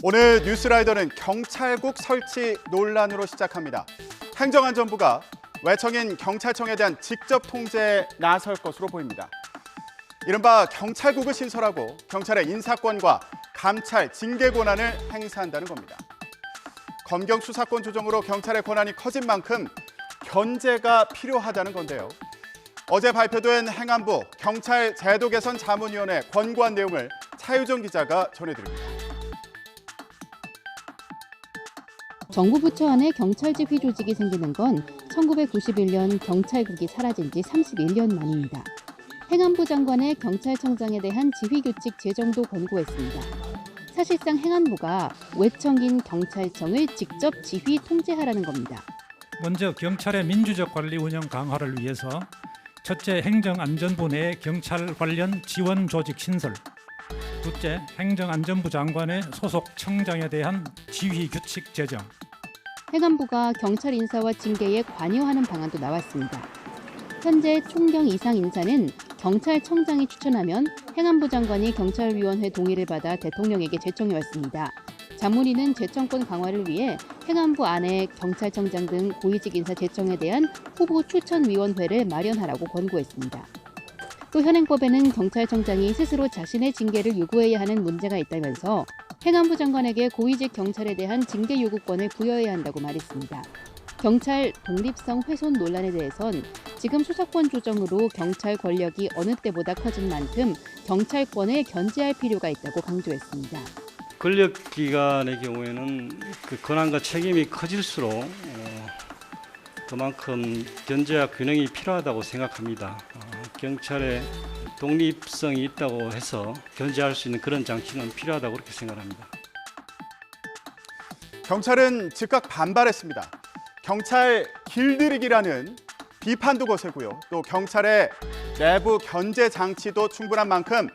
오늘 뉴스라이더는 경찰국 설치 논란으로 시작합니다. 행정안전부가 외청인 경찰청에 대한 직접 통제에 나설 것으로 보입니다. 이른바 경찰국을 신설하고 경찰의 인사권과 감찰, 징계 권한을 행사한다는 겁니다. 검경 수사권 조정으로 경찰의 권한이 커진 만큼 견제가 필요하다는 건데요. 어제 발표된 행안부 경찰 제도 개선 자문위원회 권고안 내용을 차유정 기자가 전해드립니다. 정부 부처 안에 경찰 지휘 조직이 생기는 건 1991년 경찰국이 사라진 지 31년 만입니다. 행안부 장관의 경찰청장에 대한 지휘 규칙 제정도 권고했습니다. 사실상 행안부가 외청인 경찰청을 직접 지휘 통제하라는 겁니다. 먼저 경찰의 민주적 관리 운영 강화를 위해서 첫째, 행정안전부 내 경찰 관련 지원 조직 신설. 둘째, 행정안전부 장관의 소속 청장에 대한 지휘 규칙 제정. 행안부가 경찰 인사와 징계에 관여하는 방안도 나왔습니다. 현재 총경 이상 인사는 경찰청장이 추천하면 행안부 장관이 경찰위원회 동의를 받아 대통령에게 제청해왔습니다. 자문위는 제청권 강화를 위해 행안부 안에 경찰청장 등 고위직 인사 제청에 대한 후보 추천위원회를 마련하라고 권고했습니다. 또 현행법에는 경찰청장이 스스로 자신의 징계를 요구해야 하는 문제가 있다면서 행안부 장관에게 고위직 경찰에 대한 징계 요구권을 부여해야 한다고 말했습니다. 경찰 독립성 훼손 논란에 대해선 지금 수사권 조정으로 경찰 권력이 어느 때보다 커진 만큼 경찰권을 견제할 필요가 있다고 강조했습니다. 권력기관의 경우에는 그 권한과 책임이 커질수록 그만큼 견제와 균형이 필요하다고 생각합니다. 경찰의 독립성이 있다고 해서 견제할 수 있는 그런 장치는 필요하다고 그렇게 생각합니다. 경찰은 즉각 반발했습니다. 경찰 길들이기라는 비판도 거세고요. 또 경찰의 내부 견제 장치도 충분한 만큼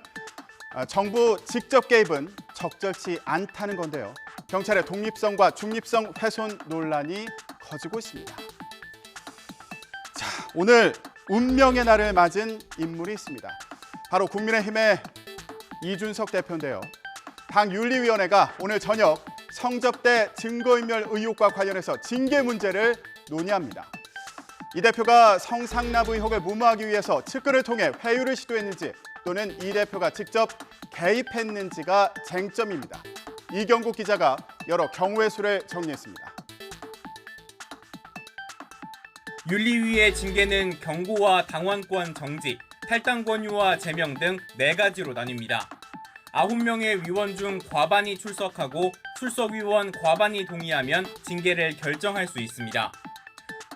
정부 직접 개입은 적절치 않다는 건데요. 경찰의 독립성과 중립성 훼손 논란이 커지고 있습니다. 자, 오늘 운명의 날을 맞은 인물이 있습니다. 바로 국민의힘의 이준석 대표인데요. 당 윤리위원회가 오늘 저녁 성접대 증거인멸 의혹과 관련해서 징계 문제를 논의합니다. 이 대표가 성상납 의혹을 무마하기 위해서 측근을 통해 회유를 시도했는지 또는 이 대표가 직접 개입했는지가 쟁점입니다. 이경국 기자가 여러 경우의 수를 정리했습니다. 윤리위의 징계는 경고와 당원권 정지, 탈당 권유와 제명 등 4가지로 나뉩니다. 9명의 위원 중 과반이 출석하고 출석위원 과반이 동의하면 징계를 결정할 수 있습니다.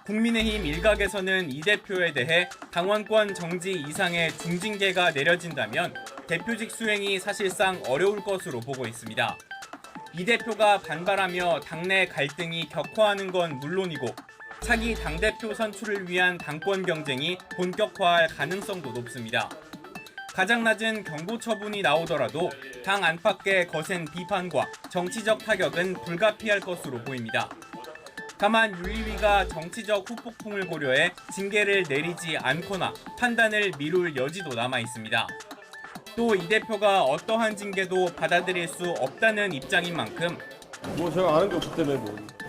국민의힘 일각에서는 이 대표에 대해 당원권 정지 이상의 중징계가 내려진다면 대표직 수행이 사실상 어려울 것으로 보고 있습니다. 이 대표가 반발하며 당내 갈등이 격화하는 건 물론이고 차기 당대표 선출을 위한 당권 경쟁이 본격화할 가능성도 높습니다. 가장 낮은 경고 처분이 나오더라도 당 안팎의 거센 비판과 정치적 타격은 불가피할 것으로 보입니다. 다만 윤리위가 정치적 후폭풍을 고려해 징계를 내리지 않거나 판단을 미룰 여지도 남아 있습니다. 또 이 대표가 어떠한 징계도 받아들일 수 없다는 입장인 만큼 제가 아는 게 없기 때문에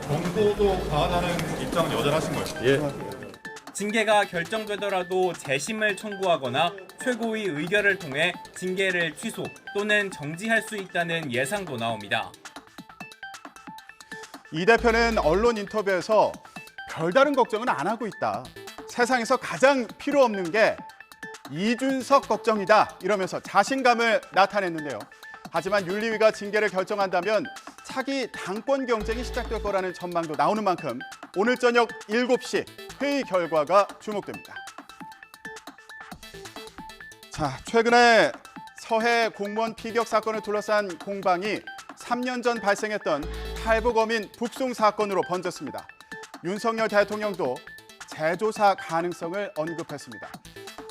경고도 과하다는 입장은 여전하신 거예요? 예. 징계가 결정되더라도 재심을 청구하거나 최고위 의결을 통해 징계를 취소 또는 정지할 수 있다는 예상도 나옵니다. 이 대표는 언론 인터뷰에서 별다른 걱정은 안 하고 있다. 세상에서 가장 필요 없는 게 이준석 걱정이다. 이러면서 자신감을 나타냈는데요. 하지만 윤리위가 징계를 결정한다면 차기 당권 경쟁이 시작될 거라는 전망도 나오는 만큼 오늘 저녁 7시 회의 결과가 주목됩니다. 자, 최근에 서해 공무원 피격 사건을 둘러싼 공방이 3년 전 발생했던 탈북어민 북송 사건으로 번졌습니다. 윤석열 대통령도 재조사 가능성을 언급했습니다.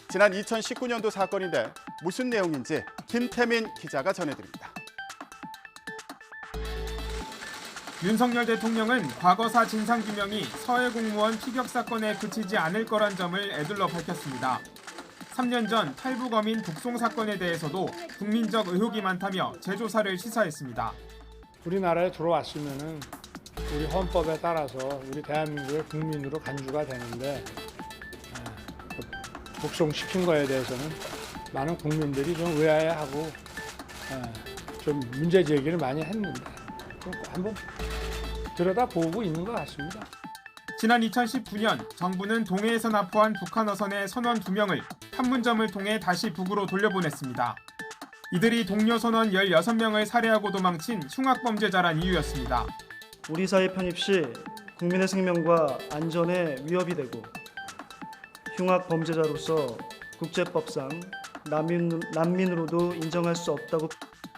지난 2019년도 사건인데 무슨 내용인지 김태민 기자가 전해드립니다. 윤석열 대통령은 과거사 진상규명이 서해 공무원 피격 사건에 그치지 않을 거란 점을 애둘러 밝혔습니다. 3년 전 탈북어민 북송 사건에 대해서도 국민적 의혹이 많다며 재조사를 시사했습니다. 우리나라에 들어왔으면은 우리 헌법에 따라서 우리 대한민국의 국민으로 간주가 되는데 북송시킨 거에 대해서는 많은 국민들이 좀 의아해하고 좀 문제 제기를 많이 했는데 좀 한번 들여다보고 있는 것 같습니다. 지난 2019년 정부는 동해에서 납포한 북한 어선의 선원 2명을 판문점을 통해 다시 북으로 돌려보냈습니다. 이들이 동료 선원 16명을 살해하고 도망친 흉악범죄자란 이유였습니다. 우리 사회 편입 시 국민의 생명과 안전에 위협이 되고 흉악 범죄자로서 국제법상 난민으로도 인정할 수 없다고.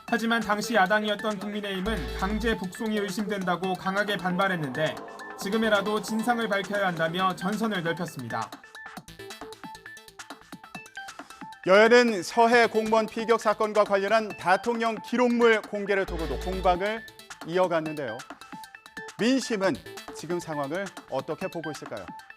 하지만 당시 야당이었던 국민의힘은 강제 북송이 의심된다고 강하게 반발했는데 지금이라도 진상을 밝혀야 한다며 전선을 넓혔습니다. 여야는 서해 공무원 피격 사건과 관련한 대통령 기록물 공개를 두고도 공방을 이어갔는데요. 민심은 지금 상황을 어떻게 보고 있을까요?